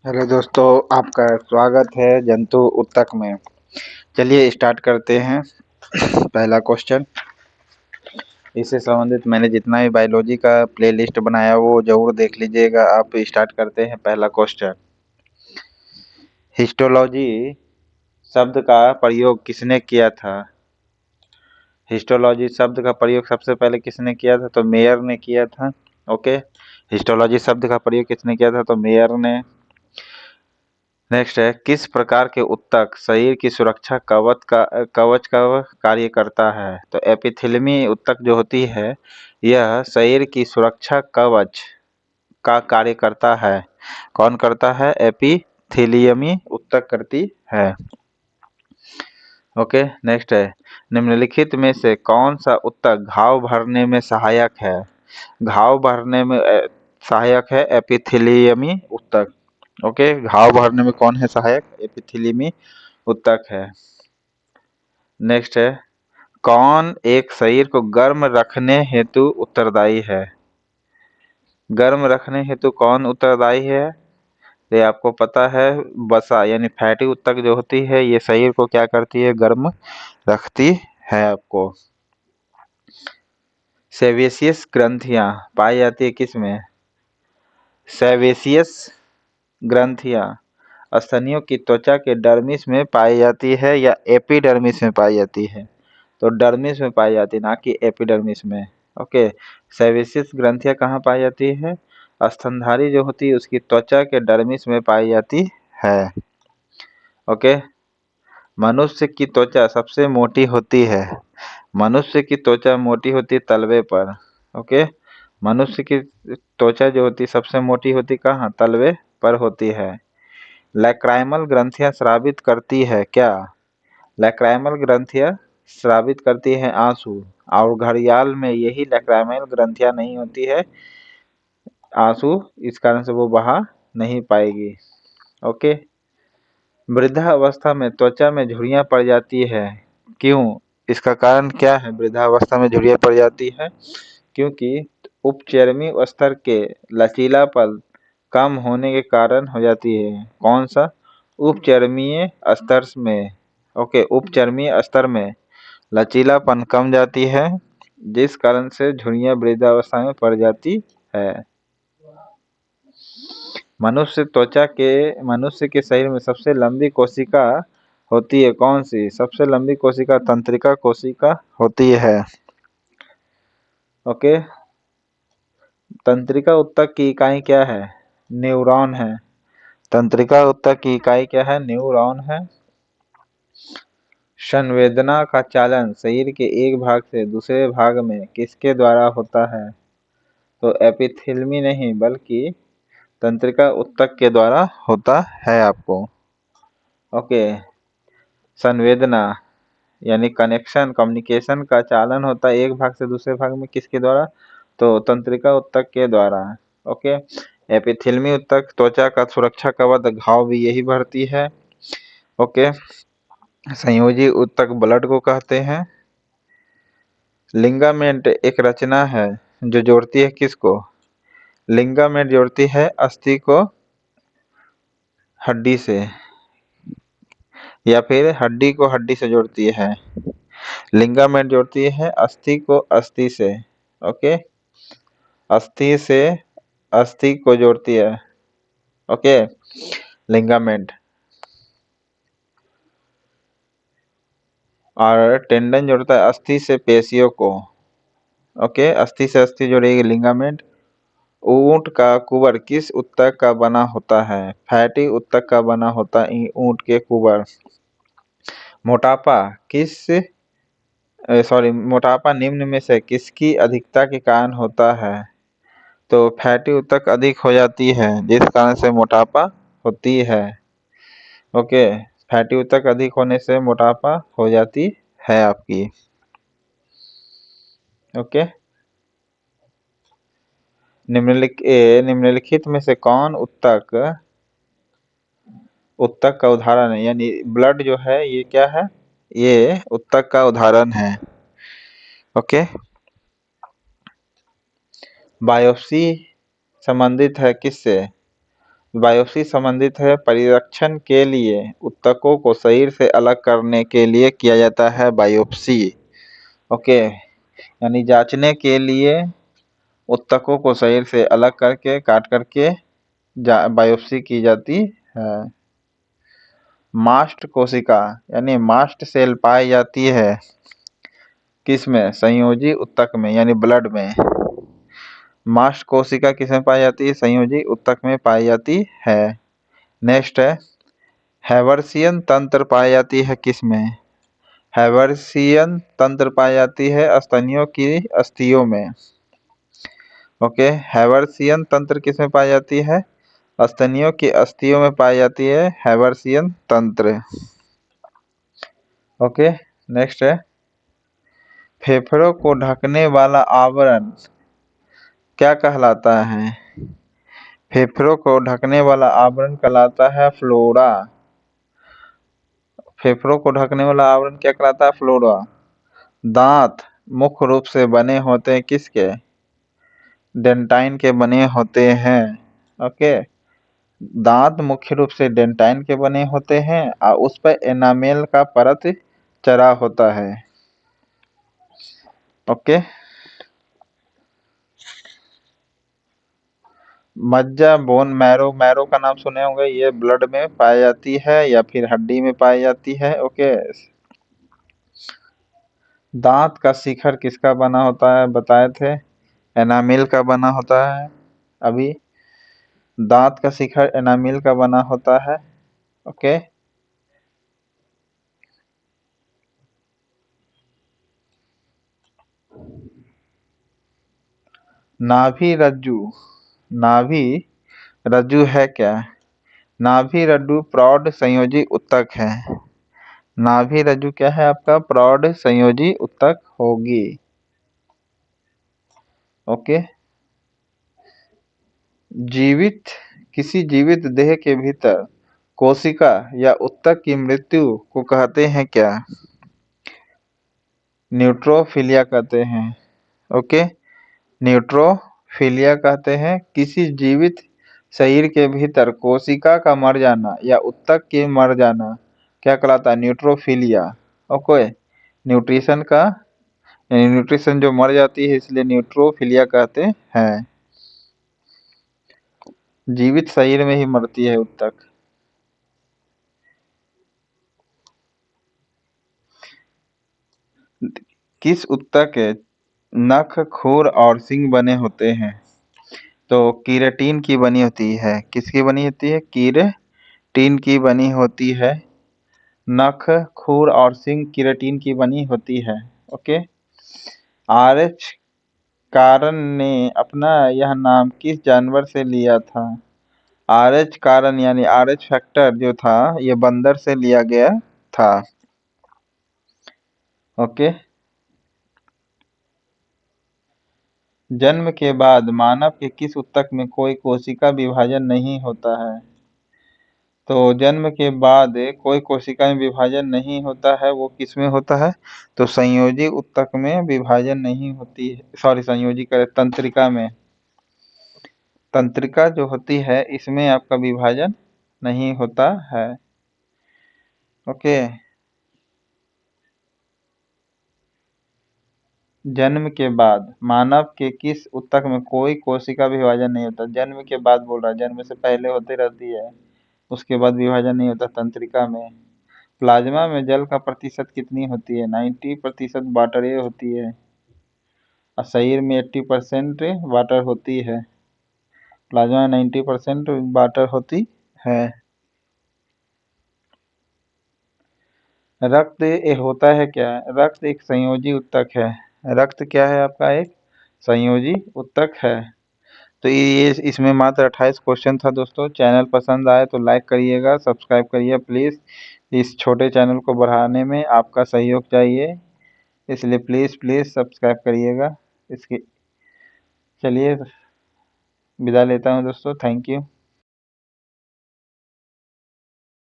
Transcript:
Hello दोस्तों, आपका स्वागत है जंतु ऊतक में। चलिए स्टार्ट करते हैं। पहला क्वेश्चन, इससे संबंधित मैंने जितना भी बायोलॉजी का प्लेलिस्ट बनाया वो जरूर देख लीजिएगा। आप स्टार्ट करते हैं। पहला क्वेश्चन, हिस्टोलॉजी शब्द का प्रयोग किसने किया था? हिस्टोलॉजी शब्द का प्रयोग सबसे पहले किसने किया था? तो मेयर ने किया था। ओके, हिस्टोलॉजी शब्द का प्रयोग किसने किया था? तो मेयर ने। नेक्स्ट है, किस प्रकार के ऊतक शरीर की सुरक्षा कवच का कार्य करता है? तो एपिथेलियमी ऊतक जो होती है यह शरीर की सुरक्षा कवच का कार्य करता है। कौन करता है? एपिथेलियमी ऊतक करती है। ओके, नेक्स्ट है, निम्नलिखित में से कौन सा ऊतक घाव भरने में सहायक है? घाव भरने में सहायक है एपिथेलियमी ऊतक। ओके, घाव भरने में कौन है सहायक? एपिथेलियमी ऊतक है। नेक्स्ट है, कौन एक शरीर को गर्म रखने हेतु उत्तरदायी है? गर्म रखने हेतु कौन उत्तरदायी है? ये आपको पता है, वसा यानी फैटी ऊतक जो होती है ये शरीर को क्या करती है? गर्म रखती है आपको। सेवेसियस ग्रंथियां पाई जाती है किसमें? सेवेसियस ग्रंथियां स्तनियों की त्वचा के डर्मिस में पाई जाती है या एपिडर्मिस में पाई जाती है? तो डर्मिस में पाई जाती है, ना कि एपिडर्मिस में। ओके, सेवेसियस ग्रंथियां कहाँ पाई जाती है? स्तनधारी जो होती है उसकी त्वचा के डर्मिस में पाई जाती है। ओके, मनुष्य की त्वचा सबसे मोटी होती है। मनुष्य की त्वचा मोटी होती है तलवे पर। ओके, मनुष्य की त्वचा जो होती है सबसे मोटी होती कहाँ? तलवे पर होती है। लैक्राइमल ग्रंथियां स्रावित करती है क्या? लैक्राइमल ग्रंथियां स्रावित करती है आंसू, और घड़ियाल में यही लैक्राइमल ग्रंथियां नहीं होती है आंसू, इस कारण से वो बहा नहीं पाएगी। ओके, वृद्धावस्था में त्वचा में झुर्रियां पड़ जाती है, क्यों? इसका कारण क्या है? वृद्धावस्था में झुर्रियां पड़ जाती है क्योंकि उपचर्मी स्तर के लचीलापन कम होने के कारण हो जाती है। कौन सा? उपचर्मीय स्तर में। ओके, उपचर्मीय स्तर में लचीलापन कम जाती है, जिस कारण से झुर्रियां वृद्धावस्था में पड़ जाती है। मनुष्य के शरीर में सबसे लंबी कोशिका होती है कौन सी? सबसे लंबी कोशिका तंत्रिका कोशिका होती है। ओके, तंत्रिका ऊतक की इकाई क्या है? न्यूरॉन है। तंत्रिका ऊतक की इकाई क्या है? न्यूरॉन है। संवेदना का चालन शरीर के एक भाग से दूसरे भाग में किसके द्वारा होता है? तो एपिथेलियमी नहीं बल्कि तंत्रिका ऊतक के द्वारा होता है आपको। ओके, संवेदना यानी कनेक्शन कम्युनिकेशन का चालन होता है एक भाग से दूसरे भाग में किसके द्वारा? तो तंत्रिका ऊतक के द्वारा। ओके, एपिथेलियमी ऊतक त्वचा का सुरक्षा कवच घाव भी यही भरती है। ओके, संयोजी ऊतक ब्लड को कहते हैं। लिगामेंट एक रचना है जो जोड़ती है किसको? लिगामेंट जोड़ती है अस्थि को हड्डी से, या फिर हड्डी को हड्डी से जोड़ती है। लिगामेंट जोड़ती है अस्थि को अस्थि से। ओके, अस्थि से अस्थि को जोड़ती है। Okay, ligament. और टेंडन जोड़ता है अस्थि से पेशियों को। ओके, अस्थि से अस्थि जोड़ेगी लिगामेंट। ऊंट का कुबर किस ऊतक का बना होता है? फैटी ऊतक का बना होता है ऊंट के कुबर। मोटापा मोटापा निम्न में से किसकी अधिकता के कारण होता है? तो फैटी ऊतक अधिक हो जाती है जिस कारण से मोटापा होती है। ओके, फैटी ऊतक अधिक होने से मोटापा हो जाती है आपकी। ओके, निम्नलिखित में से कौन ऊतक का उदाहरण है? यानी ब्लड जो है ये क्या है? ये ऊतक का उदाहरण है। ओके, बायोप्सी संबंधित है किससे? बायोप्सी संबंधित है परिरक्षण के लिए ऊतकों को शरीर से अलग करने के लिए किया जाता है बायोप्सी। ओके, यानी जांचने के लिए ऊतकों को शरीर से अलग करके काट करके बायोप्सी की जाती है। मास्ट कोशिका यानी मास्ट सेल पाई जाती है किसमें? संयोजी ऊतक में यानी ब्लड में। मास्ट कोशिका किसमें पाई जाती है? संयोजी ऊतक में पाई जाती है। नेक्स्ट है हैवर्सियन तंत्र पाई जाती है किसमें? हैवर्सियन तंत्र पाई जाती है स्तनियों की अस्थियों में। ओके, हैवर्सियन तंत्र किसमें पाई जाती है? स्तनियों की अस्थियों में पाई जाती है हैवर्सियन तंत्र। ओके, नेक्स्ट है फेफड़ों को ढकने वाला आवरण क्या कहलाता है? फेफड़ों को ढकने वाला आवरण कहलाता है फ्लोरा। फेफड़ों को ढकने वाला आवरण क्या कहलाता है? फ्लोरा। दांत मुख्य रूप से बने होते हैं किसके? डेंटाइन के बने होते हैं। ओके, दांत मुख्य रूप से डेंटाइन के बने होते हैं और उस पर एनामेल का परत चढ़ा होता है। ओके, मज्जा बोन मैरो, मैरो का नाम सुने होंगे, ये ब्लड में पाई जाती है या फिर हड्डी में पाई जाती है। ओके, दांत का शिखर किसका बना होता है? बताए थे एनामिल का बना होता है। अभी दांत का शिखर एनामिल का बना होता है। ओके, नाभि रज्जु, नाभि रज्जु है क्या? नाभि रज्जु प्रौढ़ संयोजी ऊतक है। नाभि रज्जु क्या है आपका? प्रौढ़ संयोजी ऊतक होगी। ओके, जीवित किसी जीवित देह के भीतर कोशिका या ऊतक की मृत्यु को कहते हैं क्या? न्यूट्रोफिलिया कहते हैं। ओके, न्यूट्रोफिलिया कहते हैं किसी जीवित शरीर के भीतर कोशिका का मर जाना या ऊतक के मर जाना क्या कहलाता है? न्यूट्रोफिलिया। ओके, न्यूट्रिशन का यानी न्यूट्रिशन जो मर जाती है इसलिए न्यूट्रोफिलिया कहते हैं। जीवित शरीर में ही मरती है ऊतक। किस ऊतक के नख, खुर और सींग बने होते हैं? तो कीरेटिन की बनी होती है। किसकी बनी होती है? कीरेटिन की बनी होती है। नख, खुर और सींग कीरेटिन की बनी होती है। ओके, आरएच कारण ने अपना यह नाम किस जानवर से लिया था? आरएच कारण यानी आरएच फैक्टर जो था ये बंदर से लिया गया था। ओके, जन्म के बाद मानव के किस ऊतक में कोई कोशिका विभाजन नहीं होता है? तो जन्म के बाद कोई कोशिका में विभाजन नहीं होता है, वो किसमें होता है? तो संयोजी ऊतक में विभाजन नहीं होती है। सॉरी, संयोजी करे तंत्रिका में। तंत्रिका जो होती है इसमें आपका विभाजन नहीं होता है। ओके, जन्म के बाद मानव के किस ऊतक में कोई कोशिका विभाजन नहीं होता? जन्म के बाद बोल रहा है, जन्म से पहले होती रहती है, उसके बाद विभाजन नहीं होता तंत्रिका में। प्लाज्मा में जल का प्रतिशत कितनी होती है? 90% वाटर होती है और शरीर में 80% वाटर होती है। प्लाज्मा में 90% वाटर होती है। रक्त होता है क्या? रक्त एक संयोजी ऊतक है। रक्त क्या है आपका? एक संयोजी ऊतक है। तो ये इसमें मात्र 28 क्वेश्चन था दोस्तों। चैनल पसंद आए तो लाइक करिएगा, सब्सक्राइब करिए प्लीज़। इस छोटे चैनल को बढ़ाने में आपका सहयोग चाहिए, इसलिए प्लीज़ सब्सक्राइब करिएगा। इसके चलिए विदा लेता हूँ दोस्तों, थैंक यू।